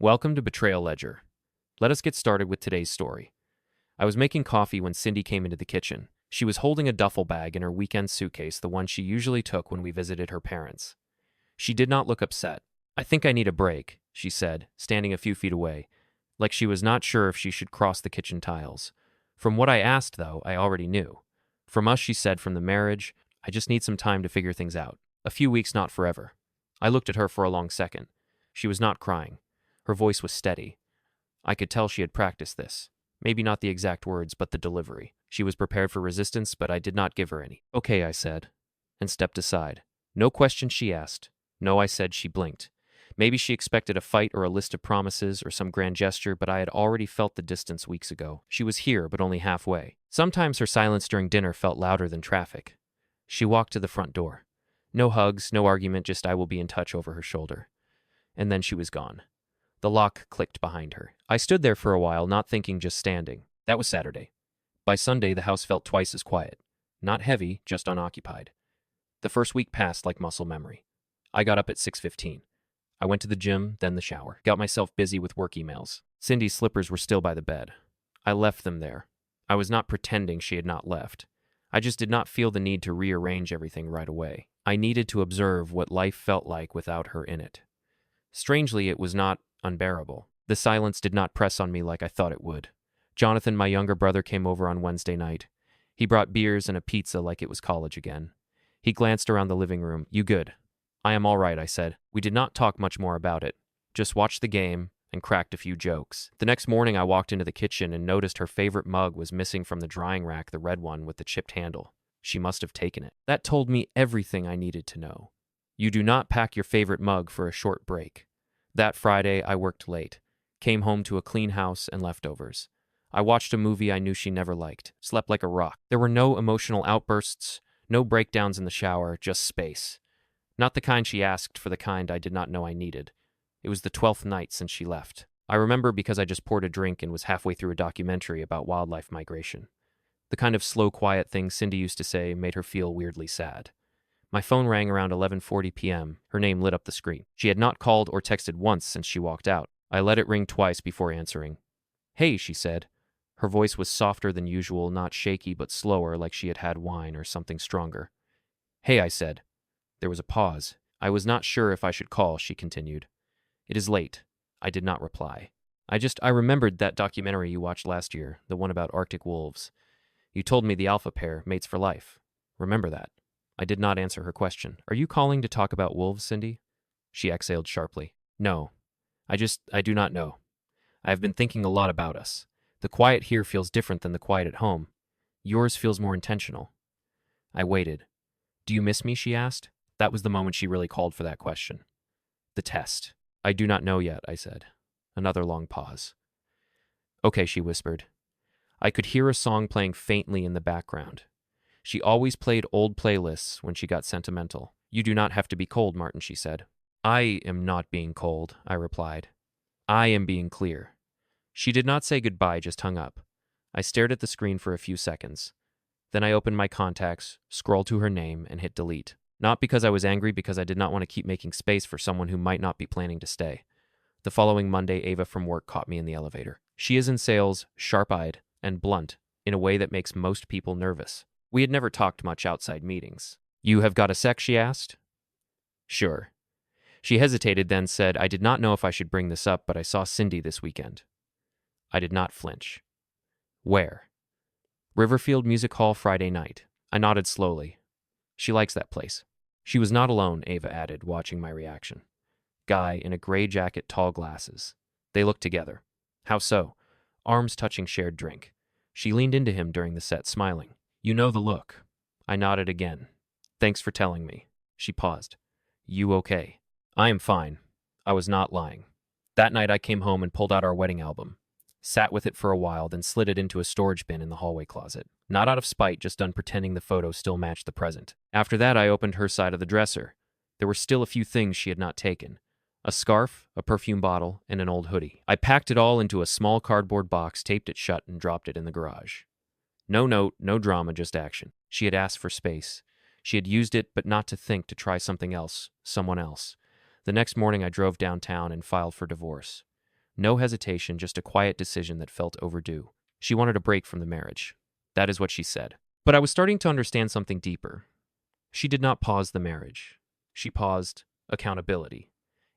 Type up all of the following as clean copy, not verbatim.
Welcome to Betrayal Ledger. Let us get started with today's story. I was making coffee when Cindy came into the kitchen. She was holding a duffel bag in her weekend suitcase, the one she usually took when we visited her parents. She did not look upset. "I think I need a break," she said, standing a few feet away, like she was not sure if she should cross the kitchen tiles. From what I asked, though, I already knew. From us, she said, from the marriage, I just need some time to figure things out. A few weeks, not forever. I looked at her for a long second. She was not crying. Her voice was steady. I could tell she had practiced this. Maybe not the exact words, but the delivery. She was prepared for resistance, but I did not give her any. "Okay," I said, and stepped aside. No questions she asked. No, I said. She blinked. Maybe she expected a fight or a list of promises or some grand gesture, but I had already felt the distance weeks ago. She was here, but only halfway. Sometimes her silence during dinner felt louder than traffic. She walked to the front door. No hugs, no argument, just "I will be in touch" over her shoulder. And then she was gone. The lock clicked behind her. I stood there for a while, not thinking, just standing. That was Saturday. By Sunday, the house felt twice as quiet. Not heavy, just unoccupied. The first week passed like muscle memory. I got up at 6:15. I went to the gym, then the shower. Got myself busy with work emails. Cindy's slippers were still by the bed. I left them there. I was not pretending she had not left. I just did not feel the need to rearrange everything right away. I needed to observe what life felt like without her in it. Strangely, it was not unbearable. The silence did not press on me like I thought it would. Jonathan, my younger brother, came over on Wednesday night. He brought beers and a pizza like it was college again. He glanced around the living room. "You good?" "I am all right," I said. We did not talk much more about it. Just watched the game and cracked a few jokes. The next morning, I walked into the kitchen and noticed her favorite mug was missing from the drying rack, the red one with the chipped handle. She must have taken it. That told me everything I needed to know. You do not pack your favorite mug for a short break. That Friday, I worked late, came home to a clean house and leftovers. I watched a movie I knew she never liked, slept like a rock. There were no emotional outbursts, no breakdowns in the shower, just space. Not the kind she asked for, the kind I did not know I needed. It was the 12th night since she left. I remember because I just poured a drink and was halfway through a documentary about wildlife migration. The kind of slow, quiet thing Cindy used to say made her feel weirdly sad. My phone rang around 11:40 p.m. Her name lit up the screen. She had not called or texted once since she walked out. I let it ring twice before answering. "Hey," she said. Her voice was softer than usual, not shaky but slower, like she had had wine or something stronger. "Hey," I said. There was a pause. "I was not sure if I should call," she continued. "It is late." I did not reply. I remembered that documentary you watched last year, the one about Arctic wolves. You told me the alpha pair, mates for life. Remember that? I did not answer her question. "Are you calling to talk about wolves, Cindy?" She exhaled sharply. "No. I do not know. I have been thinking a lot about us. The quiet here feels different than the quiet at home. Yours feels more intentional." I waited. "Do you miss me?" she asked. That was the moment she really called for that question. The test. "I do not know yet," I said. Another long pause. "Okay," she whispered. I could hear a song playing faintly in the background. She always played old playlists when she got sentimental. "You do not have to be cold, Martin," she said. "I am not being cold," I replied. "I am being clear." She did not say goodbye, just hung up. I stared at the screen for a few seconds. Then I opened my contacts, scrolled to her name, and hit delete. Not because I was angry, because I did not want to keep making space for someone who might not be planning to stay. The following Monday, Ava from work caught me in the elevator. She is in sales, sharp-eyed, and blunt, in a way that makes most people nervous. We had never talked much outside meetings. "You have got a sec?" she asked. "Sure." She hesitated, then said, "I did not know if I should bring this up, but I saw Cindy this weekend." I did not flinch. "Where?" "Riverfield Music Hall Friday night." I nodded slowly. "She likes that place." She was not alone, Ava added, watching my reaction. Guy in a gray jacket, tall glasses. They looked together. "How so?" Arms touching, shared drink. She leaned into him during the set, smiling. "You know the look." I nodded again. "Thanks for telling me." She paused. "You okay?" "I am fine." I was not lying. That night I came home and pulled out our wedding album. Sat with it for a while, then slid it into a storage bin in the hallway closet. Not out of spite, just done pretending the photo still matched the present. After that, I opened her side of the dresser. There were still a few things she had not taken. A scarf, a perfume bottle, and an old hoodie. I packed it all into a small cardboard box, taped it shut, and dropped it in the garage. No note, no drama, just action. She had asked for space. She had used it, but not to think to try something else, someone else. The next morning I drove downtown and filed for divorce. No hesitation, just a quiet decision that felt overdue. She wanted a break from the marriage. That is what she said. But I was starting to understand something deeper. She did not pause the marriage. She paused accountability.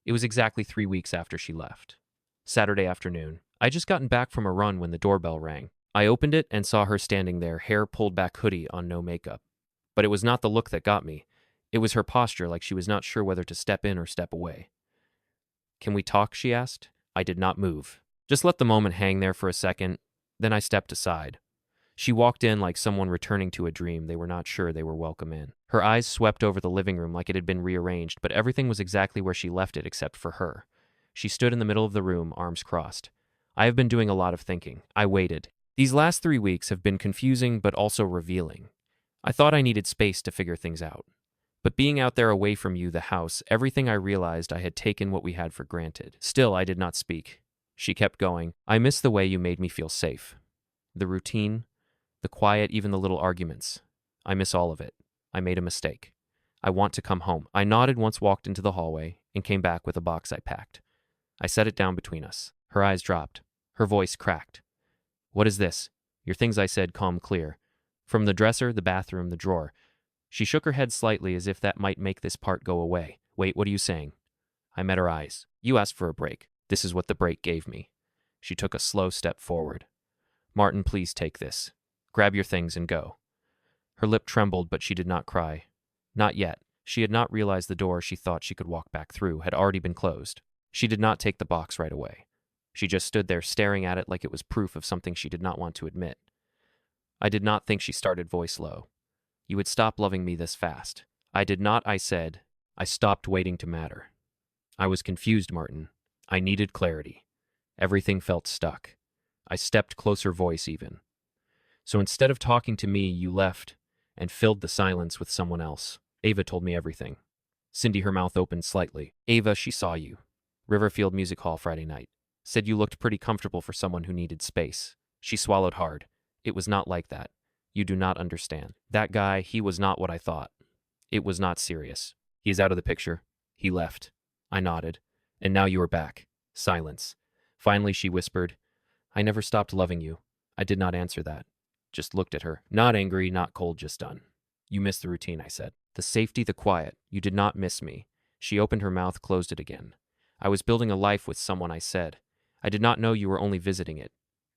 It was exactly 3 weeks after she left. Saturday afternoon. I just gotten back from a run when the doorbell rang. I opened it and saw her standing there, hair pulled back, hoodie on, no makeup. But it was not the look that got me. It was her posture, like she was not sure whether to step in or step away. "Can we talk?" she asked. I did not move. Just let the moment hang there for a second. Then I stepped aside. She walked in like someone returning to a dream. They were not sure they were welcome in. Her eyes swept over the living room like it had been rearranged, but everything was exactly where she left it except for her. She stood in the middle of the room, arms crossed. I have been doing a lot of thinking. I waited. These last 3 weeks have been confusing but also revealing. I thought I needed space to figure things out. But being out there away from you, the house, everything, I realized I had taken what we had for granted. Still, I did not speak. She kept going. "I miss the way you made me feel safe. The routine, the quiet, even the little arguments. I miss all of it. I made a mistake. I want to come home." I nodded once, walked into the hallway, and came back with a box I packed. I set it down between us. Her eyes dropped. Her voice cracked. "What is this?" "Your things," I said, calm, clear. "From the dresser, the bathroom, the drawer." She shook her head slightly as if that might make this part go away. "Wait, what are you saying?" I met her eyes. "You asked for a break. This is what the break gave me." She took a slow step forward. "Martin, please take this. Grab your things and go." Her lip trembled, but she did not cry. Not yet. She had not realized the door she thought she could walk back through had already been closed. She did not take the box right away. She just stood there staring at it like it was proof of something she did not want to admit. "I did not think," she started, voice low, "you would stop loving me this fast." "I did not," I said. "I stopped waiting to matter. I was confused, Martin. I needed clarity. Everything felt stuck." I stepped closer, voice even. "So instead of talking to me, you left and filled the silence with someone else." Ava told me everything. Cindy, her mouth opened slightly. "Ava, she saw you. Riverfield Music Hall Friday night. Said you looked pretty comfortable for someone who needed space." She swallowed hard. "It was not like that. You do not understand. That guy, he was not what I thought. It was not serious. He is out of the picture. He left." I nodded. "And now you are back." Silence. Finally, she whispered, "I never stopped loving you." I did not answer that. Just looked at her. Not angry, not cold, just done. "You missed the routine," I said. "The safety, the quiet. You did not miss me." She opened her mouth, closed it again. "I was building a life with someone," I said. "I did not know you were only visiting it."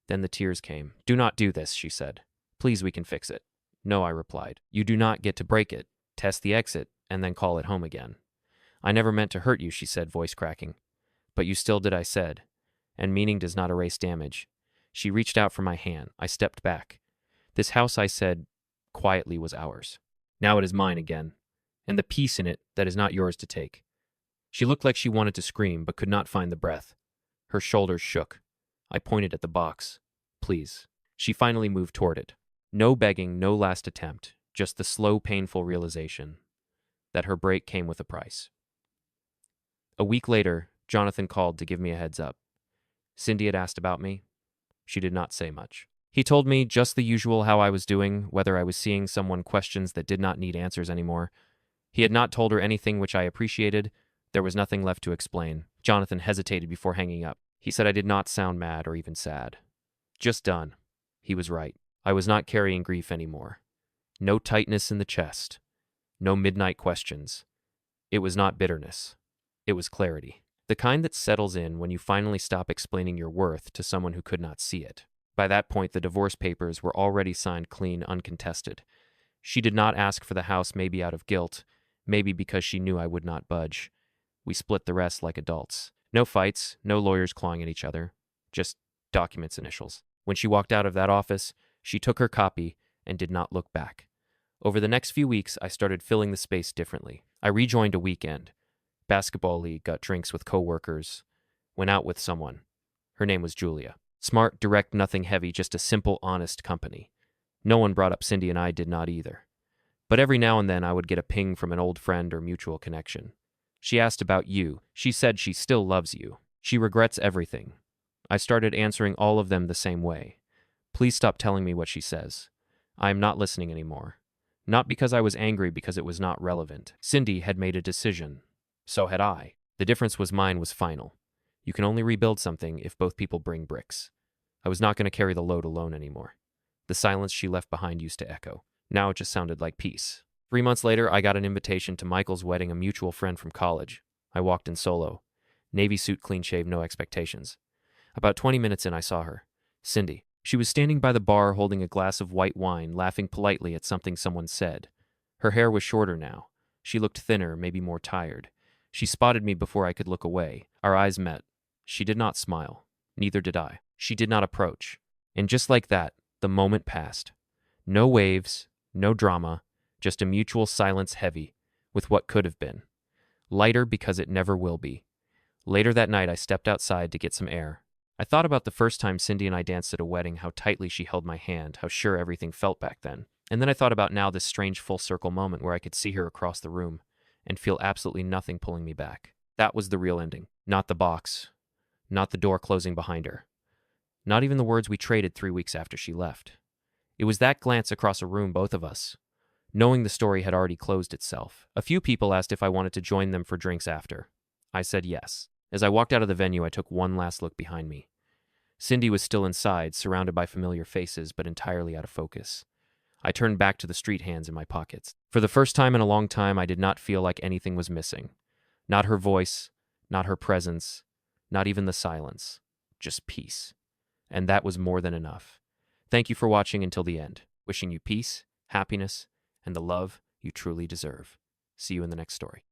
Then the tears came. "Do not do this," she said. "Please, we can fix it." "No," I replied. "You do not get to break it, test the exit, and then call it home again." "I never meant to hurt you," she said, voice cracking. "But you still did," I said. "And meaning does not erase damage." She reached out for my hand. I stepped back. "This house," I said quietly, "was ours. Now it is mine again. And the peace in it that is not yours to take." She looked like she wanted to scream, but could not find the breath. Her shoulders shook. I pointed at the box. "Please." She finally moved toward it. No begging, no last attempt, just the slow, painful realization that her break came with a price. A week later, Jonathan called to give me a heads up. Cindy had asked about me. She did not say much. He told me just the usual, how I was doing, whether I was seeing someone, questions that did not need answers anymore. He had not told her anything, which I appreciated. There was nothing left to explain. Jonathan hesitated before hanging up. He said I did not sound mad or even sad. Just done. He was right. I was not carrying grief anymore. No tightness in the chest. No midnight questions. It was not bitterness. It was clarity. The kind that settles in when you finally stop explaining your worth to someone who could not see it. By that point, the divorce papers were already signed clean, uncontested. She did not ask for the house, maybe out of guilt, maybe because she knew I would not budge. We split the rest like adults. No fights, no lawyers clawing at each other. Just documents, initials. When she walked out of that office, she took her copy and did not look back. Over the next few weeks, I started filling the space differently. I rejoined a weekend. Basketball league, got drinks with coworkers, went out with someone. Her name was Julia. Smart, direct, nothing heavy, just a simple, honest company. No one brought up Cindy, and I did not either. But every now and then I would get a ping from an old friend or mutual connection. She asked about you. She said she still loves you. She regrets everything. I started answering all of them the same way. Please stop telling me what she says. I am not listening anymore. Not because I was angry, because it was not relevant. Cindy had made a decision. So had I. The difference was mine was final. You can only rebuild something if both people bring bricks. I was not going to carry the load alone anymore. The silence she left behind used to echo. Now it just sounded like peace. 3 months later, I got an invitation to Michael's wedding, a mutual friend from college. I walked in solo. Navy suit, clean shave, no expectations. About 20 minutes in, I saw her. Cindy. She was standing by the bar holding a glass of white wine, laughing politely at something someone said. Her hair was shorter now. She looked thinner, maybe more tired. She spotted me before I could look away. Our eyes met. She did not smile. Neither did I. She did not approach. And just like that, the moment passed. No waves, no drama, just a mutual silence heavy with what could have been. Lighter because it never will be. Later that night, I stepped outside to get some air. I thought about the first time Cindy and I danced at a wedding, how tightly she held my hand, how sure everything felt back then. And then I thought about now this strange full circle moment where I could see her across the room and feel absolutely nothing pulling me back. That was the real ending. Not the box. Not the door closing behind her. Not even the words we traded 3 weeks after she left. It was that glance across a room, both of us, knowing the story had already closed itself. A few people asked if I wanted to join them for drinks after. I said yes. As I walked out of the venue, I took one last look behind me. Cindy was still inside, surrounded by familiar faces, but entirely out of focus. I turned back to the street hands in my pockets. For the first time in a long time, I did not feel like anything was missing. Not her voice, not her presence, not even the silence. Just peace. And that was more than enough. Thank you for watching until the end. Wishing you peace, happiness, and the love you truly deserve. See you in the next story.